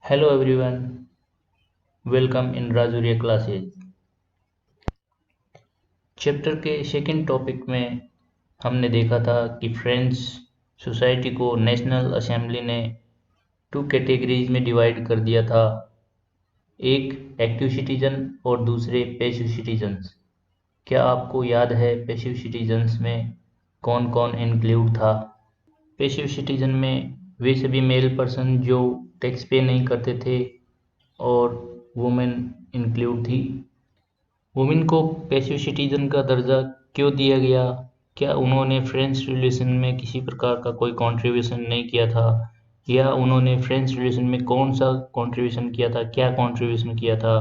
Hello everyone, welcome in Rajuria classes. Chapter के second topic में हमने देखा था कि फ्रेंच सोसाइटी को नेशनल असेंबली ने टू कैटेगरीज में डिवाइड कर दिया था, एक एक्टिव सिटीजन और दूसरे पैसिव सिटीजन्स। क्या आपको याद है पैसिव सिटीजन्स में कौन कौन इंक्लूड था? पैसिव सिटीजन में वे सभी मेल पर्सन जो टैक्स पे नहीं करते थे और वुमेन इंक्लूड थी। वुमेन को पैसिव सिटीजन का दर्जा क्यों दिया गया? क्या उन्होंने फ्रेंच रिवॉल्यूशन में किसी प्रकार का कोई कंट्रीब्यूशन नहीं किया था, या उन्होंने फ्रेंच रिवॉल्यूशन में कौन सा कंट्रीब्यूशन किया था, क्या कंट्रीब्यूशन किया था,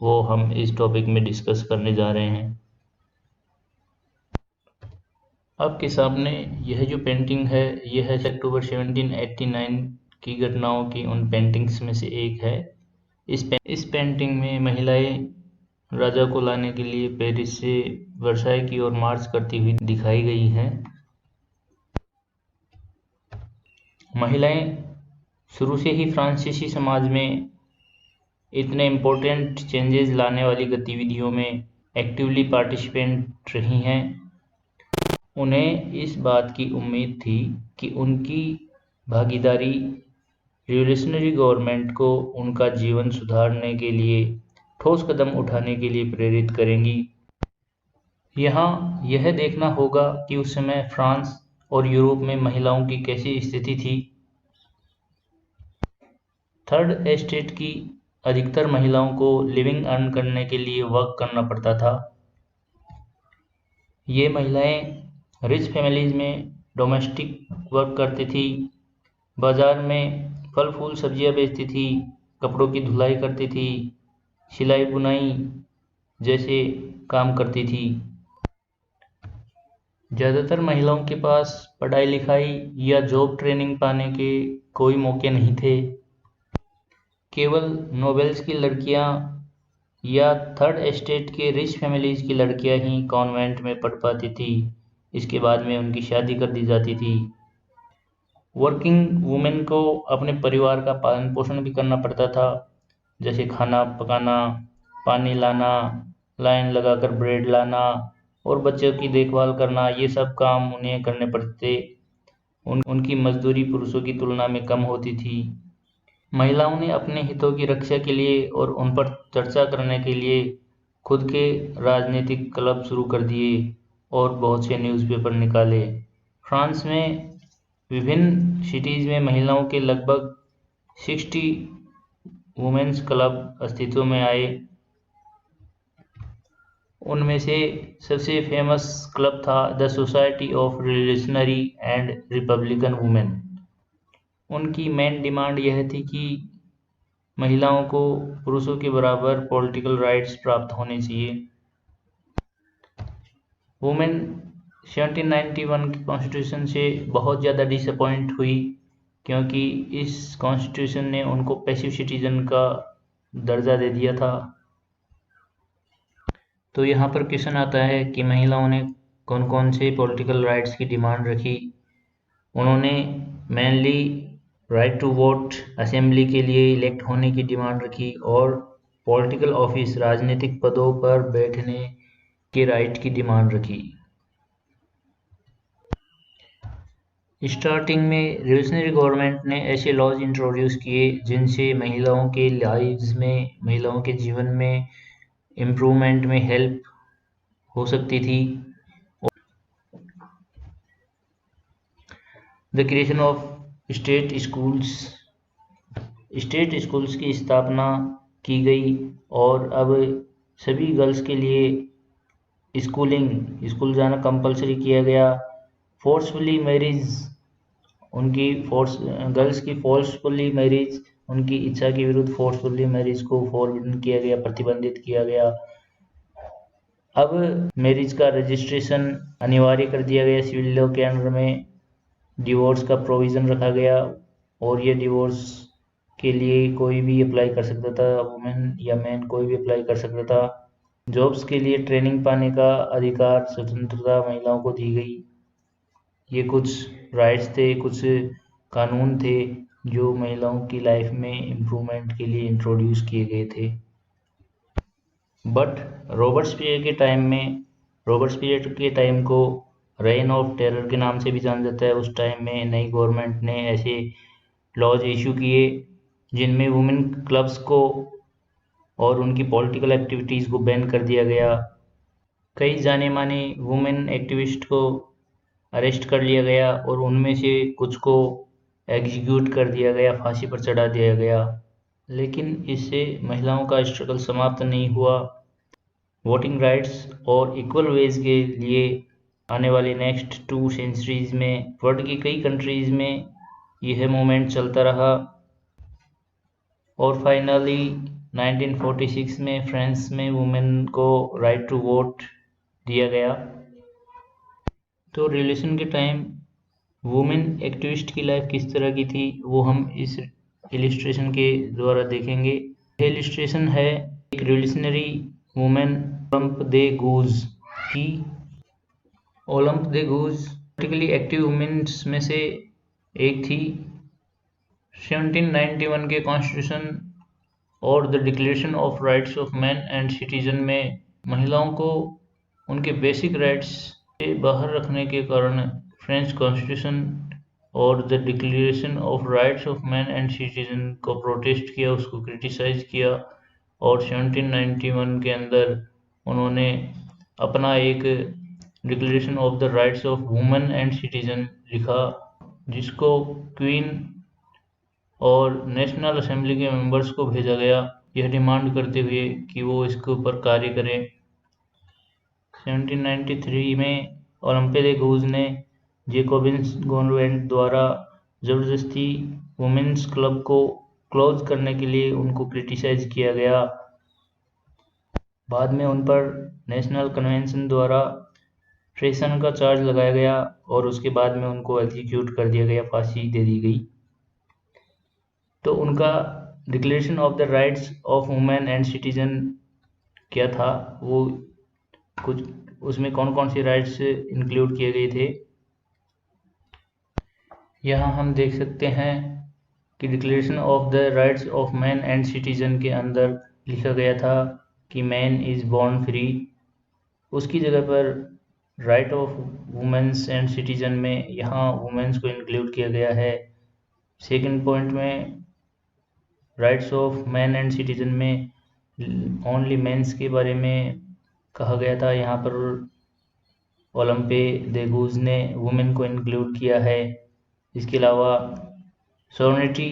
वो हम इस टॉपिक में डिस्कस करने जा रहे हैं। आपके सामने यह जो पेंटिंग है, यह है अक्टूबर 1789 की घटनाओं की उन पेंटिंग्स में से एक है। इस पेंटिंग में महिलाएं राजा को लाने के लिए पेरिस से वर्साई की ओर मार्च करती हुई दिखाई गई हैं। महिलाएं शुरू से ही फ्रांसीसी समाज में इतने इम्पोर्टेंट चेंजेस लाने वाली गतिविधियों में एक्टिवली पार्टिसिपेंट रही हैं। उन्हें इस बात की उम्मीद थी कि उनकी भागीदारी रिवॉल्यूशनरी गवर्नमेंट को उनका जीवन सुधारने के लिए ठोस कदम उठाने के लिए प्रेरित करेंगी। यहाँ यह देखना होगा कि उस समय फ्रांस और यूरोप में महिलाओं की कैसी स्थिति थी। थर्ड एस्टेट की अधिकतर महिलाओं को लिविंग अर्न करने के लिए वर्क करना पड़ता था। ये महिलाएं रिच फैमिलीज में डोमेस्टिक वर्क करती थी, बाजार में फल फूल सब्जियां बेचती थी, कपड़ों की धुलाई करती थी, सिलाई बुनाई जैसे काम करती थी। ज़्यादातर महिलाओं के पास पढ़ाई लिखाई या जॉब ट्रेनिंग पाने के कोई मौके नहीं थे। केवल नोबेल्स की लड़कियां या थर्ड एस्टेट के रिच फैमिलीज की लड़कियां ही कॉन्वेंट में पढ़ पाती थी। इसके बाद में उनकी शादी कर दी जाती थी। वर्किंग वुमेन को अपने परिवार का पालन पोषण भी करना पड़ता था, जैसे खाना पकाना, पानी लाना, लाइन लगाकर ब्रेड लाना और बच्चों की देखभाल करना। ये सब काम उन्हें करने पड़ते। उनकी मजदूरी पुरुषों की तुलना में कम होती थी। महिलाओं ने अपने हितों की रक्षा के लिए और उन पर चर्चा करने के लिए खुद के राजनीतिक क्लब शुरू कर दिए और बहुत से न्यूज़पेपर निकाले। फ्रांस में विभिन्न सिटीज़ में महिलाओं के लगभग 60 वुमेन्स क्लब अस्तित्व में आए। उनमें से सबसे फेमस क्लब था the society of revolutionary and Republican women. उनकी मेन डिमांड यह थी कि महिलाओं को पुरुषों के बराबर पॉलिटिकल राइट्स प्राप्त होने चाहिए। वुमेन 1791 के कॉन्स्टिट्यूशन से बहुत ज़्यादा डिसअपॉइंट हुई, क्योंकि इस कॉन्स्टिट्यूशन ने उनको पैसिव सिटीजन का दर्जा दे दिया था। तो यहाँ पर क्वेश्चन आता है कि महिलाओं ने कौन कौन से पॉलिटिकल राइट्स की डिमांड रखी। उन्होंने mainly right to vote, assembly के लिए इलेक्ट होने की डिमांड रखी और पॉलिटिकल ऑफिस, राजनीतिक पदों पर बैठने के राइट की डिमांड रखी। स्टार्टिंग में रिवॉल्यूशनरी गवर्नमेंट ने ऐसे लॉज इंट्रोड्यूस किए जिनसे महिलाओं के लाइव्स में, महिलाओं के जीवन में इम्प्रूवमेंट में हेल्प हो सकती थी। The creation of state schools की स्थापना की गई और अब सभी गर्ल्स के लिए स्कूल जाना कंपलसरी किया गया। फोर्सफुली मैरिज, गर्ल्स की फोर्सफुली मैरिज, उनकी इच्छा के विरुद्ध फोर्सफुली मैरिज को फॉरबिडन किया गया, प्रतिबंधित किया गया। अब मैरिज का रजिस्ट्रेशन अनिवार्य कर दिया गया। सिविल लॉ के अंडर में डिवोर्स का प्रोविज़न रखा गया और ये डिवोर्स के लिए कोई भी अप्लाई कर सकता था, वुमेन या मैन कोई भी अप्लाई कर सकता था। जॉब्स के लिए ट्रेनिंग पाने का अधिकार, स्वतंत्रता महिलाओं को दी गई। ये कुछ राइट्स थे, कुछ कानून थे जो महिलाओं की लाइफ में इम्प्रूवमेंट के लिए इंट्रोड्यूस किए गए थे। बट रॉबर्ट्सपियर के टाइम को रेन ऑफ टेरर के नाम से भी जाना जाता है। उस टाइम में नई गवर्नमेंट ने ऐसे लॉज इशू किए जिनमें वुमेन क्लब्स को और उनकी पॉलिटिकल एक्टिविटीज़ को बैन कर दिया गया। कई जाने माने वुमेन एक्टिविस्ट को अरेस्ट कर लिया गया और उनमें से कुछ को एग्जीक्यूट कर दिया गया, फांसी पर चढ़ा दिया गया। लेकिन इससे महिलाओं का स्ट्रगल समाप्त नहीं हुआ। वोटिंग राइट्स और इक्वल वेज के लिए आने वाले नेक्स्ट 2 सेंचुरीज में वर्ल्ड की कई कंट्रीज में यह मूवमेंट चलता रहा और फाइनली 1946 में फ्रांस में वुमेन को राइट टू वोट दिया गया। तो रिवॉल्यूशन के टाइम वुमेन एक्टिविस्ट की लाइफ किस तरह की थी वो हम इस इलिस्ट्रेशन के द्वारा देखेंगे। यह इलिस्ट्रेशन है एक रिवॉल्यूशनरी वुमेन ओलंप दे गूज की। ओलंप दे गूज पॉलिटिकली एक्टिव वुमेन्स में से एक थी। 1791 के कॉन्स्टिट्यूशन और the declaration of rights of man and citizen में महिलाओं को उनके बेसिक राइट्स से बाहर रखने के कारण फ्रेंच कॉन्स्टिट्यूशन और the declaration of rights of man and citizen को प्रोटेस्ट किया, उसको क्रिटिसाइज किया और 1791 के अंदर उन्होंने अपना एक declaration of the rights of women and citizen लिखा, जिसको क्वीन और नेशनल असेंबली के मेंबर्स को भेजा गया यह डिमांड करते हुए कि वो इसके ऊपर कार्य करें। 1793 में ओलंपे दे गूज ने जेकोबिन्स गवर्नमेंट द्वारा ज़बरदस्ती वुमेन्स क्लब को क्लोज करने के लिए उनको क्रिटिसाइज किया गया। बाद में उन पर नेशनल कन्वेंशन द्वारा ट्रेसन का चार्ज लगाया गया और उसके बाद में उनको एग्जीक्यूट कर दिया गया, फांसी दे दी गई। तो उनका declaration of the rights of women and citizen क्या था, वो कुछ उसमें कौन कौन से राइट्स इंक्लूड किए गए थे यहाँ हम देख सकते हैं कि declaration of the rights of man and citizen के अंदर लिखा गया था कि मैन इज़ बॉर्न फ्री। उसकी जगह पर right of womens and citizen में यहाँ वुमेन्स को इंक्लूड किया गया है। सेकंड पॉइंट में rights of man and citizen में ओनली मेंस के बारे में कहा गया था। यहाँ पर ओलंपे दे गूज ने वुमेन को इंक्लूड किया है। इसके अलावा सोवर्निटी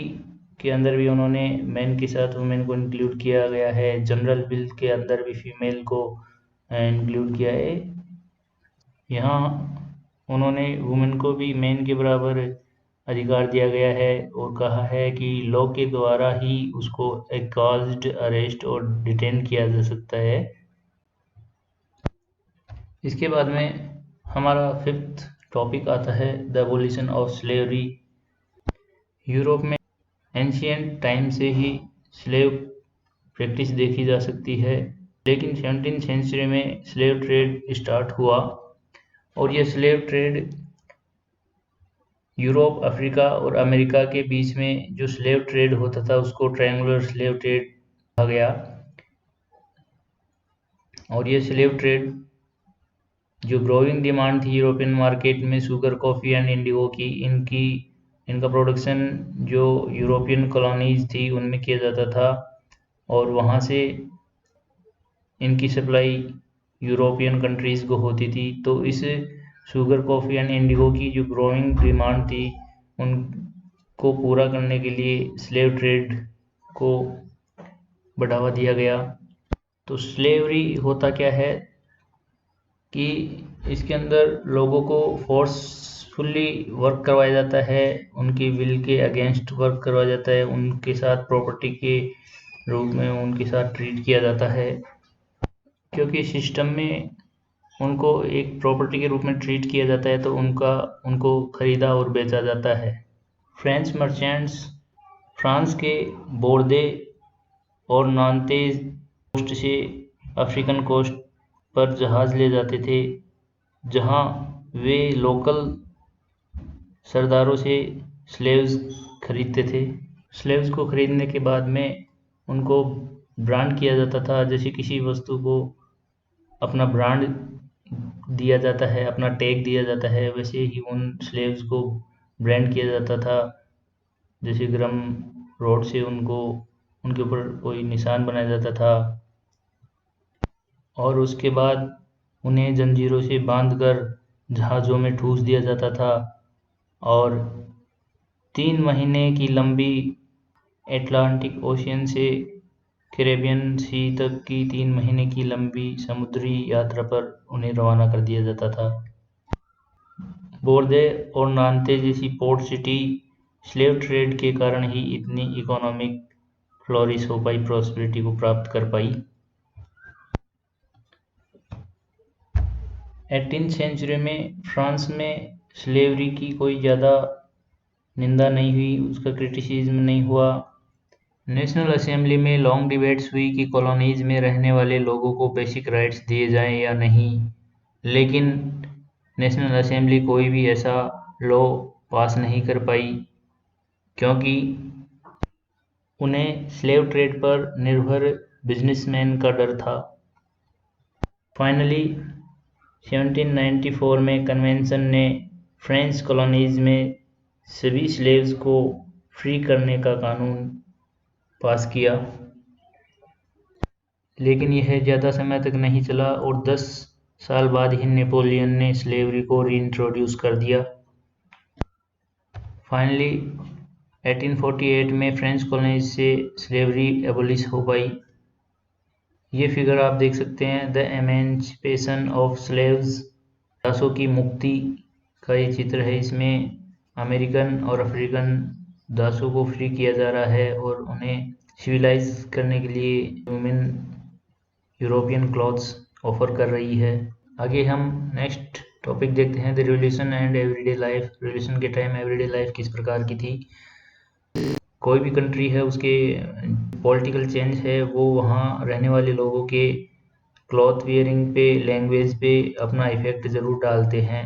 के अंदर भी उन्होंने मैन के साथ वुमेन को इंक्लूड किया गया है। जनरल बिल के अंदर भी फीमेल को इंक्लूड किया है। यहाँ उन्होंने वुमेन को भी मैन के बराबर अधिकार दिया गया है और कहा है कि लॉ के द्वारा ही उसको कॉज्ड अरेस्ट और डिटेन किया जा सकता है। इसके बाद में हमारा 5th टॉपिक आता है the abolition of slavery. Europe में एंशियंट टाइम से ही स्लेव प्रैक्टिस देखी जा सकती है, लेकिन 17th सेंचुरी में स्लेव ट्रेड स्टार्ट हुआ और यह स्लेव ट्रेड यूरोप, अफ्रीका और अमेरिका के बीच में जो स्लेव ट्रेड होता था उसको ट्रायंगुलर स्लेव ट्रेड कहा गया। और ये स्लेव ट्रेड जो ग्रोइंग डिमांड थी यूरोपियन मार्केट में शुगर, कॉफ़ी एंड इंडिगो की, इनका प्रोडक्शन जो यूरोपियन कॉलोनीज थी उनमें किया जाता था और वहाँ से इनकी सप्लाई यूरोपियन कंट्रीज़ को होती थी। तो इस शुगर, कॉफ़ी एंड इंडिगो की जो ग्रोइंग डिमांड थी उनको पूरा करने के लिए स्लेव ट्रेड को बढ़ावा दिया गया। तो स्लेवरी होता क्या है कि इसके अंदर लोगों को फोर्सफुली वर्क करवाया जाता है, उनकी विल के अगेंस्ट वर्क करवाया जाता है, उनके साथ प्रॉपर्टी के रूप में उनके साथ ट्रीट किया जाता है, क्योंकि सिस्टम में उनको एक प्रॉपर्टी के रूप में ट्रीट किया जाता है तो उनको खरीदा और बेचा जाता है। फ्रेंच मर्चेंट्स फ्रांस के बोर्दे और नांतेज कोस्ट से अफ्रीकन कोस्ट पर जहाज़ ले जाते थे, जहां वे लोकल सरदारों से स्लेव्स खरीदते थे। स्लेव्स को खरीदने के बाद में उनको ब्रांड किया जाता था, जैसे किसी वस्तु को अपना ब्रांड दिया जाता है, अपना टैग दिया जाता है, वैसे ही उन स्लेव्स को ब्रांड किया जाता था। जैसे गरम रोड से उनको उनके ऊपर कोई निशान बनाया जाता था और उसके बाद उन्हें जंजीरों से बांधकर जहाज़ों में ठूस दिया जाता था और 3 महीने की लंबी एटलांटिक ओशियन से कैरेबियन सी तक की 3 महीने की लंबी समुद्री यात्रा पर उन्हें रवाना कर दिया जाता था। बोर्दे और नांते जैसी पोर्ट सिटी स्लेव ट्रेड के कारण ही इतनी इकोनॉमिक फ्लोरिश हो पाई, प्रॉस्पेरिटी को प्राप्त कर पाई। 18th सेंचुरी में फ्रांस में स्लेवरी की कोई ज़्यादा निंदा नहीं हुई, उसका क्रिटिसिज्म नहीं हुआ। नेशनल असेंबली में लॉन्ग डिबेट्स हुई कि कॉलोनीज में रहने वाले लोगों को बेसिक राइट्स दिए जाएं या नहीं, लेकिन नेशनल असेंबली कोई भी ऐसा लॉ पास नहीं कर पाई क्योंकि उन्हें स्लेव ट्रेड पर निर्भर बिजनेसमैन का डर था। फाइनली 1794 में कन्वेंशन ने फ्रेंच कॉलोनीज में सभी स्लेव्स को फ्री करने का कानून पास किया, लेकिन यह ज़्यादा समय तक नहीं चला और 10 साल बाद ही नेपोलियन ने स्लेवरी को रीइंट्रोड्यूस कर दिया। फाइनली 1848 में फ्रेंच कॉलोनीज से स्लेवरी एबोलिश हो पाई। ये फिगर आप देख सकते हैं, द एमेंसिपेशन ऑफ स्लेव्स, दासों की मुक्ति का ये चित्र है। इसमें अमेरिकन और अफ्रीकन दासों को फ्री किया जा रहा है और उन्हें सिविलाइज करने के लिए वुमेन यूरोपियन क्लॉथ्स ऑफर कर रही है। आगे हम नेक्स्ट टॉपिक देखते हैं, the revolution and everyday life. Revolution के टाइम एवरीडे लाइफ किस प्रकार की थी। कोई भी कंट्री है उसके पॉलिटिकल चेंज है, वो वहाँ रहने वाले लोगों के क्लॉथ वेयरिंग पे, लैंग्वेज पे अपना इफेक्ट ज़रूर डालते हैं।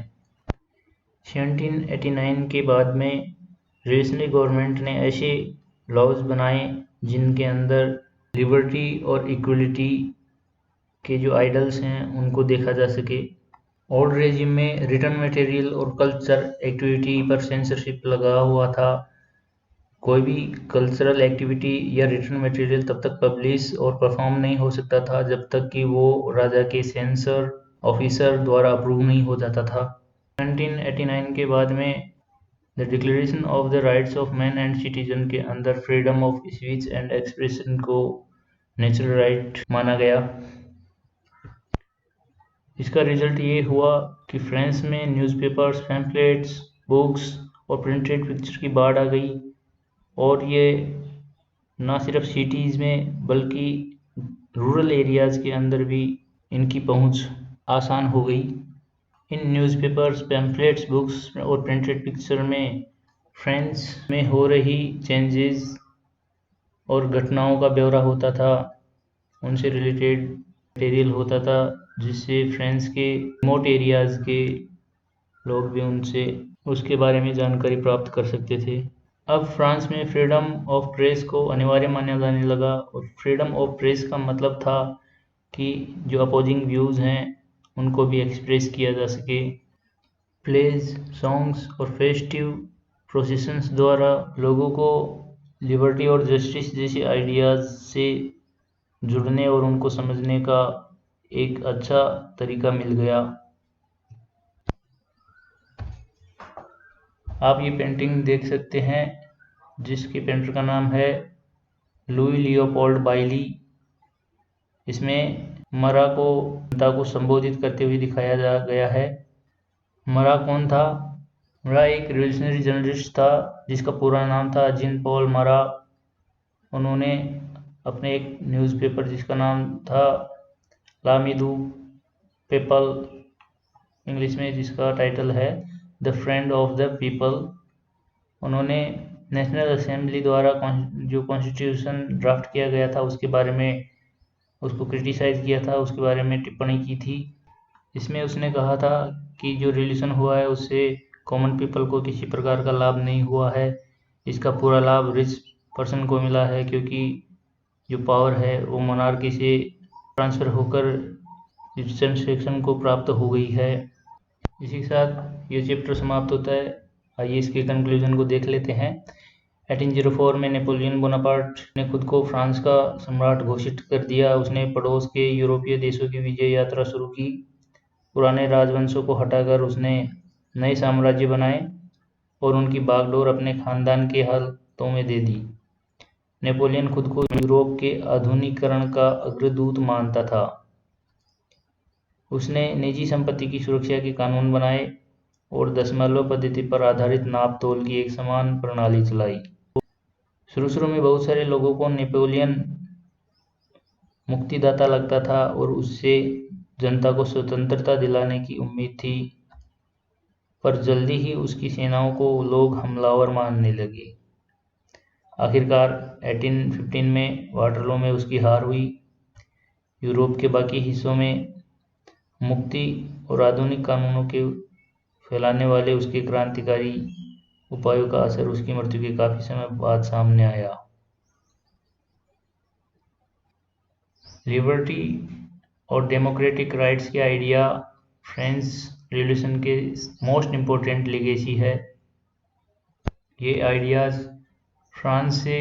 1789 के बाद में रिवोल्यूशनरी गवर्नमेंट ने ऐसे लॉज बनाए जिनके अंदर लिबर्टी और इक्वलिटी के जो आइडल्स हैं उनको देखा जा सके। ओल्ड रेजिम में रिटर्न मटेरियल और कल्चर एक्टिविटी पर सेंसरशिप लगा हुआ था। कोई भी कल्चरल एक्टिविटी या रिटर्न मटेरियल तब तक पब्लिश और परफॉर्म नहीं हो सकता था जब तक कि वो राजा के सेंसर ऑफिसर द्वारा अप्रूव नहीं हो जाता था। 1789 के बाद में the declaration of the rights of man and citizen के अंदर freedom of speech and expression को नेचुरल राइट माना गया। इसका रिजल्ट ये हुआ कि फ्रांस में न्यूज़पेपर्स, पैम्फलेट्स, बुक्स और प्रिंटेड पिक्चर की बाढ़ आ गई और ये ना सिर्फ सिटीज़ में बल्कि रूरल एरियाज़ के अंदर भी इनकी पहुंच आसान हो गई। इन न्यूज़पेपर्स, पैम्फलेट्स, बुक्स और प्रिंटेड पिक्चर में फ्रांस में हो रही चेंजेस और घटनाओं का ब्यौरा होता था, उनसे रिलेटेड मटेरियल होता था जिससे फ्रांस के रिमोट एरियाज़ के लोग भी उनसे उसके बारे में जानकारी प्राप्त कर सकते थे। अब फ्रांस में फ्रीडम ऑफ प्रेस को अनिवार्य माना जाने लगा और फ्रीडम ऑफ प्रेस का मतलब था कि जो अपोजिंग व्यूज़ हैं उनको भी एक्सप्रेस किया जा सके। प्लेज, सॉन्ग्स और फेस्टिव प्रोसेशंस द्वारा लोगों को लिबर्टी और जस्टिस जैसे आइडियाज़ से जुड़ने और उनको समझने का एक अच्छा तरीका मिल गया। आप ये पेंटिंग देख सकते हैं जिसके पेंटर का नाम है लुई लियोपोल्ड बाइली। इसमें मरा को जनता को संबोधित करते हुए दिखाया गया है। मरा कौन था? मरा एक रिवोल्यूशनरी जर्नलिस्ट था जिसका पूरा नाम था जीन पॉल मरा। उन्होंने अपने एक न्यूज़पेपर जिसका नाम था लामिदू पेपल, इंग्लिश में जिसका टाइटल है the friend of the people, उन्होंने नेशनल असेंबली द्वारा जो कॉन्स्टिट्यूशन ड्राफ्ट किया गया था उसके बारे में उसको क्रिटिसाइज़ किया था, उसके बारे में टिप्पणी की थी। इसमें उसने कहा था कि जो रिवोल्यूशन हुआ है उससे कॉमन पीपल को किसी प्रकार का लाभ नहीं हुआ है। इसका पूरा लाभ रिच पर्सन को मिला है, क्योंकि जो पावर है वो मोनार्की से ट्रांसफ़र होकर ईस्टर्न सेक्शन को प्राप्त हो गई है। इसी के साथ ये चैप्टर समाप्त होता है। आइए इसके कंक्लूजन को देख लेते हैं। 1804 में नेपोलियन बोनापार्ट ने खुद को फ्रांस का सम्राट घोषित कर दिया। उसने पड़ोस के यूरोपीय देशों की विजय यात्रा शुरू की। पुराने राजवंशों को हटाकर उसने नए साम्राज्य बनाए और उनकी बागडोर अपने खानदान के हाथों में दे दी। नेपोलियन खुद को यूरोप के आधुनिकीकरण का अग्रदूत मानता था। उसने निजी संपत्ति की सुरक्षा के कानून बनाए और दशमलव पद्धति पर आधारित नाप तोल की एक समान प्रणाली चलाई। शुरू में बहुत सारे लोगों को नेपोलियन मुक्तिदाता लगता था और उससे जनता को स्वतंत्रता दिलाने की उम्मीद थी, पर जल्दी ही उसकी सेनाओं को लोग हमलावर मानने लगे। आखिरकार 1815 में वाटरलू में उसकी हार हुई। यूरोप के बाकी हिस्सों में मुक्ति और आधुनिक कानूनों के फैलाने वाले उसके क्रांतिकारी उपायों का असर उसकी मृत्यु के काफी समय बाद सामने आया। लिबर्टी और डेमोक्रेटिक राइट्स के आइडिया फ्रेंच रिवॉल्यूशन के मोस्ट इम्पोर्टेंट लेगेसी है। ये आइडियाज़ फ्रांस से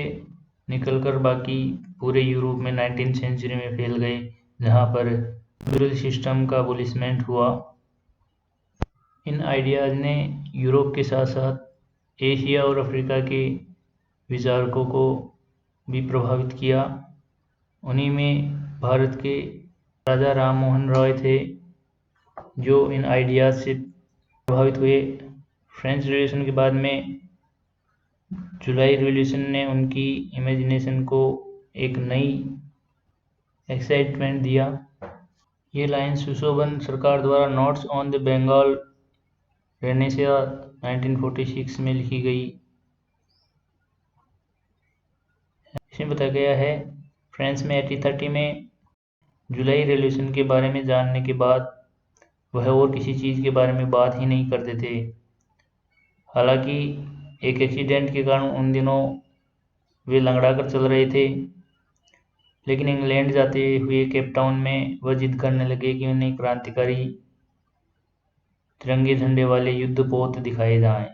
निकलकर बाकी पूरे यूरोप में 19th सेंचुरी में फैल गए, जहाँ पर फ्यूडल सिस्टम का अबॉलिशमेंट हुआ। इन आइडियाज़ ने यूरोप के साथ साथ एशिया और अफ्रीका के विचारकों को भी प्रभावित किया। उन्हीं में भारत के राजा राम मोहन रॉय थे, जो इन आइडियाज़ से प्रभावित हुए। फ्रेंच रिवॉल्यूशन के बाद में जुलाई रिवॉल्यूशन ने उनकी इमेजिनेशन को एक नई एक्साइटमेंट दिया। ये लाइन सुशोभन सरकार द्वारा notes on the Bengal renaissance 1946 में लिखी गई। इसमें बताया गया है, फ्रांस में 1830 में जुलाई रिवॉल्यूशन के बारे में जानने के बाद वह और किसी चीज़ के बारे में बात ही नहीं करते थे। हालांकि एक एक्सीडेंट के कारण उन दिनों वे लंगड़ा कर चल रहे थे, लेकिन इंग्लैंड जाते हुए केप टाउन में वह जिद करने लगे कि उन्हें क्रांतिकारी तिरंगे झंडे वाले युद्धपोत दिखाए जाएं।